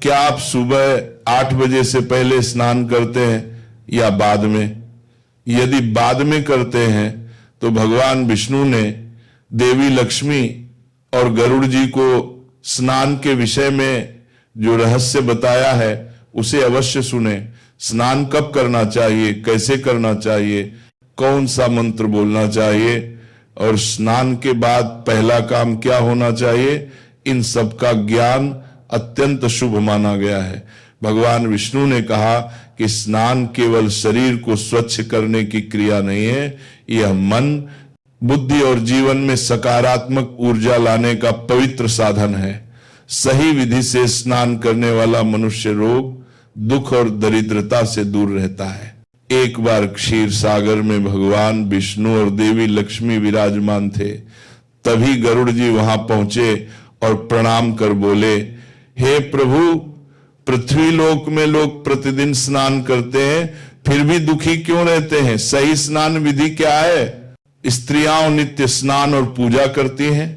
क्या आप सुबह 8 बजे से पहले स्नान करते हैं या बाद में? यदि बाद में करते हैं तो भगवान विष्णु ने देवी लक्ष्मी और गरुड़ जी को स्नान के विषय में जो रहस्य बताया है उसे अवश्य सुने। स्नान कब करना चाहिए, कैसे करना चाहिए, कौन सा मंत्र बोलना चाहिए और स्नान के बाद पहला काम क्या होना चाहिए, इन सब का ज्ञान अत्यंत शुभ माना गया है। भगवान विष्णु ने कहा कि स्नान केवल शरीर को स्वच्छ करने की क्रिया नहीं है, यह मन, बुद्धि और जीवन में सकारात्मक ऊर्जा लाने का पवित्र साधन है। सही विधि से स्नान करने वाला मनुष्य रोग, दुख और दरिद्रता से दूर रहता है। एक बार क्षीर सागर में भगवान विष्णु और देवी लक्ष्मी विराजमान थे। तभी गरुड़ जी वहां पहुंचे और प्रणाम कर बोले, हे प्रभु, पृथ्वी लोक में लोग प्रतिदिन स्नान करते हैं, फिर भी दुखी क्यों रहते हैं? सही स्नान विधि क्या है? स्त्रियां नित्य स्नान और पूजा करती हैं,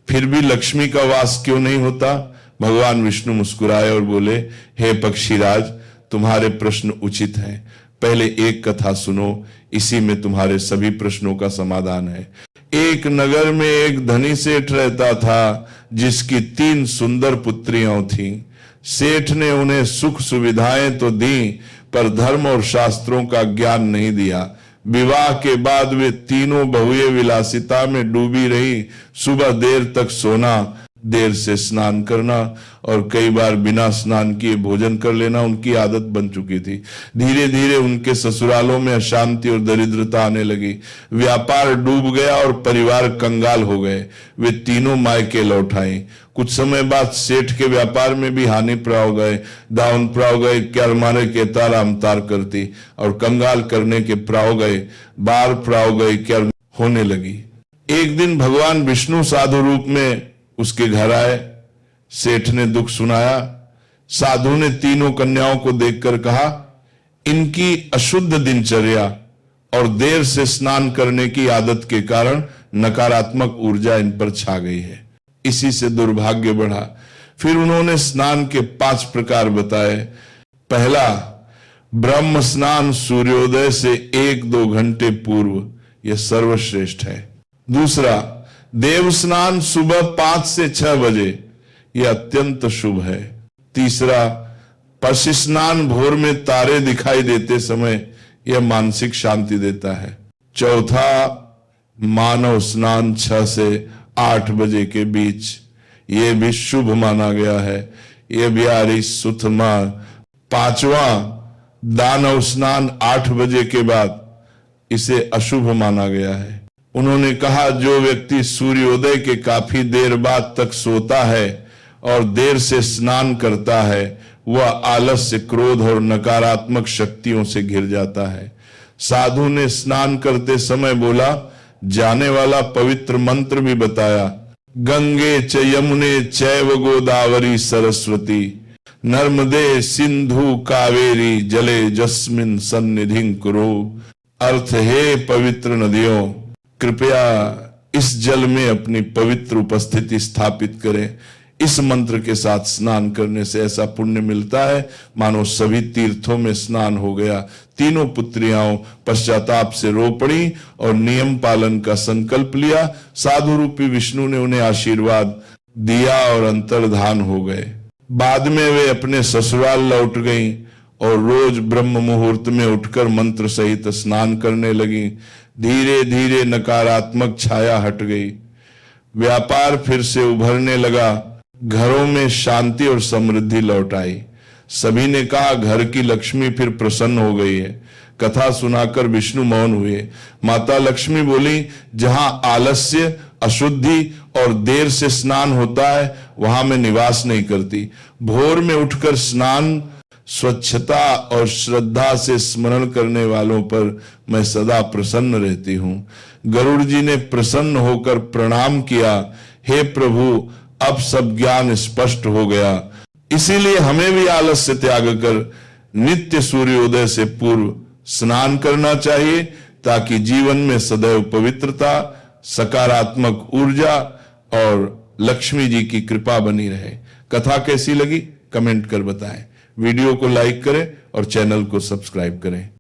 फिर भी लक्ष्मी का वास क्यों नहीं होता? भगवान विष्णु मुस्कुराए और बोले, हे पक्षीराज, तुम्हारे प्रश्न उचित हैं। पहले एक कथा सुनो, इसी में तुम्हारे सभी प्रश्नों का समाधान है। एक नगर में एक धनी सेठ रहता था जिसकी 3 सुंदर पुत्रियां थीं। सेठ ने उन्हें सुख सुविधाएं तो दी, पर धर्म और शास्त्रों का ज्ञान नहीं दिया। विवाह के बाद वे तीनों बहुएं विलासिता में डूबी रही। सुबह देर तक सोना, देर से स्नान करना और कई बार बिना स्नान किए भोजन कर लेना उनकी आदत बन चुकी थी। धीरे धीरे उनके ससुरालों में अशांति और दरिद्रता आने लगी। व्यापार डूब गया और परिवार कंगाल हो गए। वे तीनों मायके लौट आई। कुछ समय बाद सेठ के व्यापार में भी हानि प्राव गए, दावन प्राव गए, क्यार मारे के ताराम तार करती और कंगाल करने के प्राव गए, बार प्राव गए, क्यार होने लगी। एक दिन भगवान विष्णु साधु रूप में उसके घर आए। सेठ ने दुख सुनाया। साधु ने तीनों कन्याओं को देखकर कहा, इनकी अशुद्ध दिनचर्या और देर से स्नान करने की आदत के कारण नकारात्मक ऊर्जा इन पर छा गई है, इसी से दुर्भाग्य बढ़ा। फिर उन्होंने स्नान के 5 प्रकार बताए। पहला, ब्रह्म स्नान सूर्योदय से 1-2 घंटे पूर्व, यह सर्वश्रेष्ठ है। दूसरा, देव स्नान सुबह 5 से 6 बजे, यह अत्यंत शुभ है। तीसरा, पशु स्नान भोर में तारे दिखाई देते समय, यह मानसिक शांति देता है। चौथा, मानव स्नान 6 से 8 बजे के बीच, यह भी शुभ माना गया है। यह बिहारी सुथमा। 5वां, दानव स्नान 8 बजे के बाद, इसे अशुभ माना गया है। उन्होंने कहा, जो व्यक्ति सूर्योदय के काफी देर बाद तक सोता है और देर से स्नान करता है, वह आलस्य, क्रोध और नकारात्मक शक्तियों से घिर जाता है। साधु ने स्नान करते समय बोला जाने वाला पवित्र मंत्र भी बताया, गंगे च यमुने चैव गोदावरी सरस्वती नर्मदे सिंधु कावेरी जले जस्मिन सन्निधिं कुरु। अर्थ, हे पवित्र नदियों, कृपया इस जल में अपनी पवित्र उपस्थिति स्थापित करें। इस मंत्र के साथ स्नान करने से ऐसा पुण्य मिलता है मानो सभी तीर्थों में स्नान हो गया। तीनों पुत्रियां पश्चाताप से रो पड़ी और नियम पालन का संकल्प लिया। साधु रूपी विष्णु ने उन्हें आशीर्वाद दिया और अंतर्धान हो गए। बाद में वे अपने ससुराल लौट गईं और रोज ब्रह्म मुहूर्त में उठकर मंत्र सहित स्नान करने लगी। धीरे धीरे नकारात्मक छाया हट गई। व्यापार फिर से उभरने लगा। घरों में शांति और समृद्धि लौट आई। सभी ने कहा, घर की लक्ष्मी फिर प्रसन्न हो गई है। कथा सुनाकर विष्णु मौन हुए। माता लक्ष्मी बोली, जहां आलस्य, अशुद्धि और देर से स्नान होता है, वहां मैं निवास नहीं करती। भोर में उठकर स्नान, स्वच्छता और श्रद्धा से स्मरण करने वालों पर मैं सदा प्रसन्न रहती हूं। गरुड़ जी ने प्रसन्न होकर प्रणाम किया, हे प्रभु, अब सब ज्ञान स्पष्ट हो गया। इसीलिए हमें भी आलस्य त्याग कर नित्य सूर्योदय से पूर्व स्नान करना चाहिए, ताकि जीवन में सदैव पवित्रता, सकारात्मक ऊर्जा और लक्ष्मी जी की कृपा बनी रहे। कथा कैसी लगी कमेंट कर बताएं। वीडियो को लाइक करें और चैनल को सब्सक्राइब करें।